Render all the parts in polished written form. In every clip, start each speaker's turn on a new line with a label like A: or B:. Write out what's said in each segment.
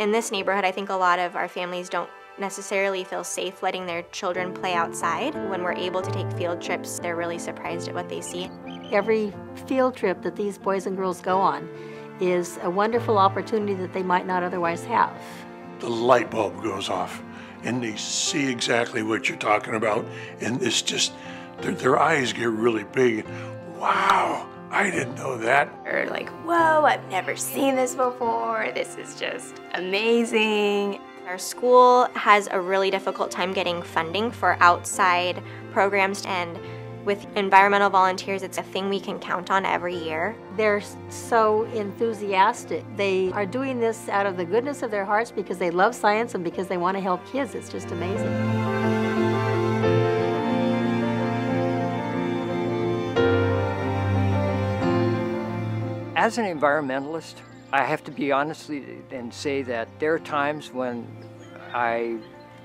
A: In this neighborhood, I think a lot of our families don't necessarily feel safe letting their children play outside. When we're able to take field trips, they're really surprised at what they see.
B: Every field trip that these boys and girls go on is a wonderful opportunity that they might not otherwise have.
C: The light bulb goes off and they see exactly what you're talking about, and it's just, their eyes get really big. Wow, I didn't know that.
D: Or like, whoa, I've never seen this before. This is just amazing.
A: Our school has a really difficult time getting funding for outside programs, and with environmental volunteers, it's a thing we can count on every year.
B: They're so enthusiastic. They are doing this out of the goodness of their hearts because they love science and because they want to help kids. It's just amazing.
E: As an environmentalist, I have to be honest and say that there are times when I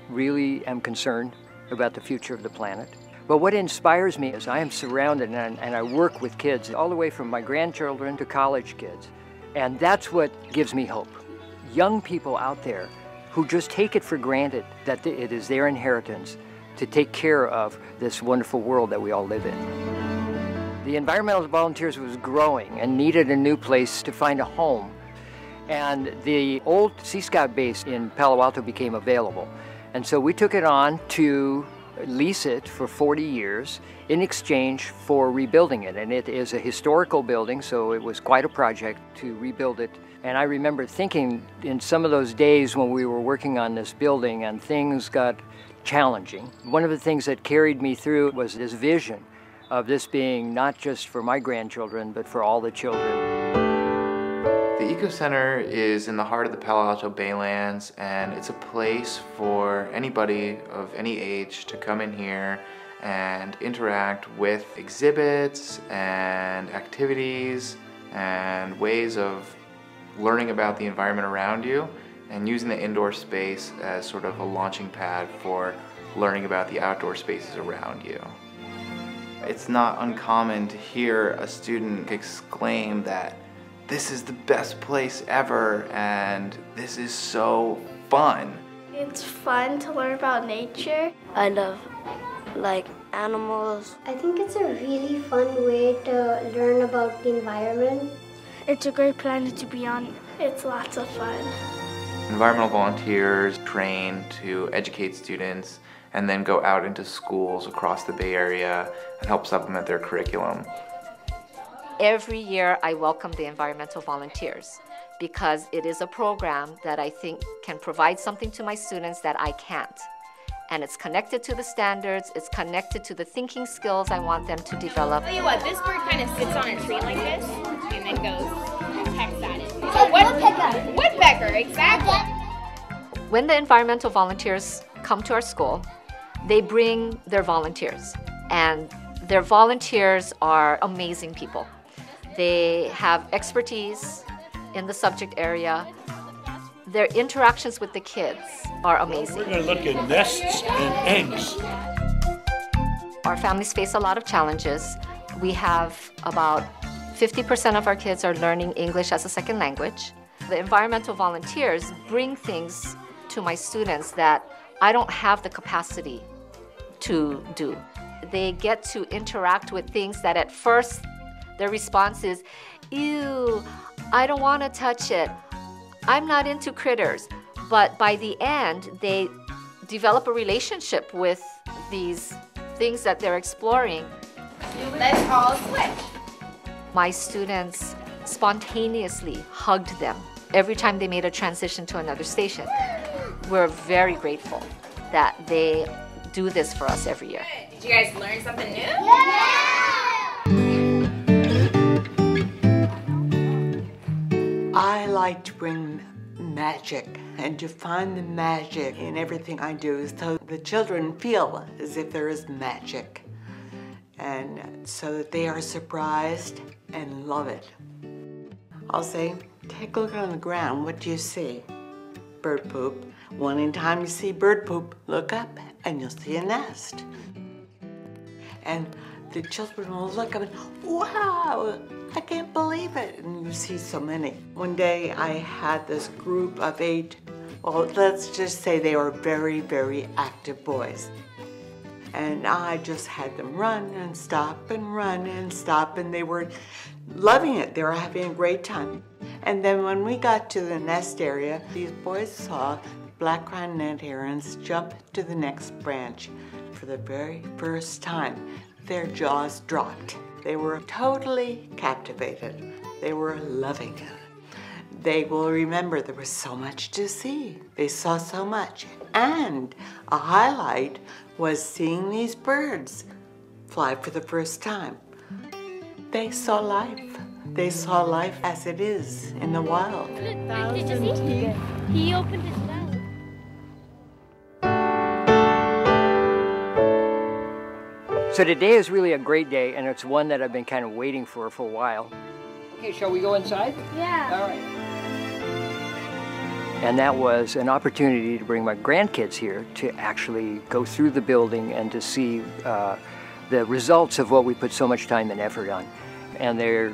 E: really am concerned about the future of the planet. But what inspires me is I am surrounded and I work with kids all the way from my grandchildren to college kids. And that's what gives me hope. Young people out there who just take it for granted that it is their inheritance to take care of this wonderful world that we all live in. The Environmental Volunteers was growing and needed a new place to find a home. And the old Sea Scout base in Palo Alto became available. And so we took it on to lease it for 40 years in exchange for rebuilding it. And it is a historical building, so it was quite a project to rebuild it. And I remember thinking in some of those days when we were working on this building and things got challenging, one of the things that carried me through was this vision of this being not just for my grandchildren, but for all the children.
F: The Eco Center is in the heart of the Palo Alto Baylands, and it's a place for anybody of any age to come in here and interact with exhibits and activities and ways of learning about the environment around you and using the indoor space as sort of a launching pad for learning about the outdoor spaces around you. It's not uncommon to hear a student exclaim that this is the best place ever and this is so fun.
G: It's fun to learn about nature.
H: I love animals.
I: I think it's a really fun way to learn about the environment.
G: It's a great planet to be on. It's lots of fun.
F: Environmental volunteers train to educate students and then go out into schools across the Bay Area and help supplement their curriculum.
J: Every year I welcome the environmental volunteers because it is a program that I think can provide something to my students that I can't. And it's connected to the standards, it's connected to the thinking skills I want them to develop.
K: Tell you what, this bird kind of sits on a tree like this and then goes, pecks at it. So woodpecker, exactly.
J: When the environmental volunteers come to our school, they bring their volunteers, and their volunteers are amazing people. They have expertise in the subject area. Their interactions with the kids are amazing.
C: We're going to look at nests and eggs.
J: Our families face a lot of challenges. We have about 50% of our kids are learning English as a second language. The environmental volunteers bring things to my students that I don't have the capacity to do. They get to interact with things that at first their response is, ew, I don't want to touch it. I'm not into critters. But by the end, they develop a relationship with these things that they're exploring.
K: Let's all switch.
J: My students spontaneously hugged them every time they made a transition to another station. We're very grateful that they do this for us every year.
K: Did you guys learn something new?
L: I like to bring magic and to find the magic in everything I do so the children feel as if there is magic, and so that they are surprised and love it. I'll say, take a look on the ground. What do you see? Bird poop. One anytime you see bird poop, look up and you'll see a nest. And the children will look up and, wow, I can't believe it. And you see so many. One day I had this group of 8 Well, let's just say they were very, very active boys. And I just had them run and stop and run and stop, and they were loving it. They were having a great time. And then when we got to the nest area, these boys saw black-crowned net herons jump to the next branch. For the very first time, their jaws dropped. They were totally captivated. They were loving it. They will remember there was so much to see. They saw so much. And a highlight was seeing these birds fly for the first time. They saw life. They saw life as it is in the wild.
K: Did you see? He opened his mouth.
E: So today is really a great day, and it's one that I've been kind of waiting for a while. Okay, shall we go inside?
G: Yeah.
E: All right. And that was an opportunity to bring my grandkids here to actually go through the building and to see the results of what we put so much time and effort on. And they're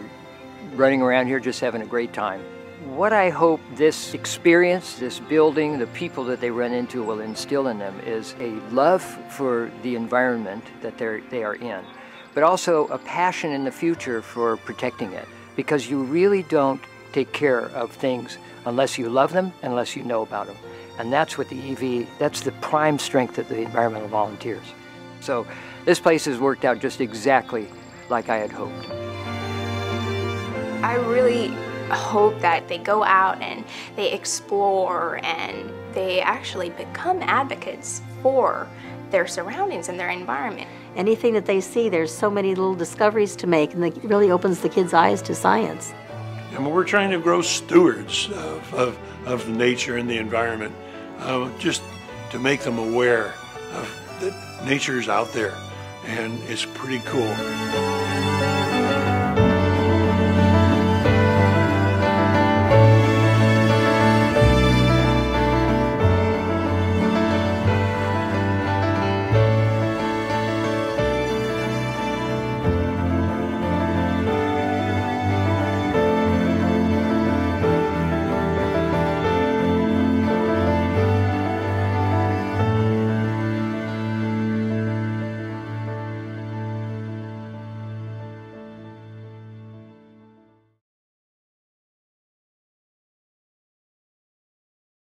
E: running around here just having a great time. What I hope this experience, this building, the people that they run into will instill in them is a love for the environment that they are in, but also a passion in the future for protecting it, because you really don't take care of things unless you love them, unless you know about them. And that's what the EV, that's the prime strength of the environmental volunteers. So this place has worked out just exactly like I had hoped.
D: I really hope that they go out and they explore and they actually become advocates for their surroundings and their environment.
B: Anything that they see, there's so many little discoveries to make, and it really opens the kids' eyes to science.
C: And we're trying to grow stewards of nature and the environment, just to make them aware of that nature's out there, and it's pretty cool.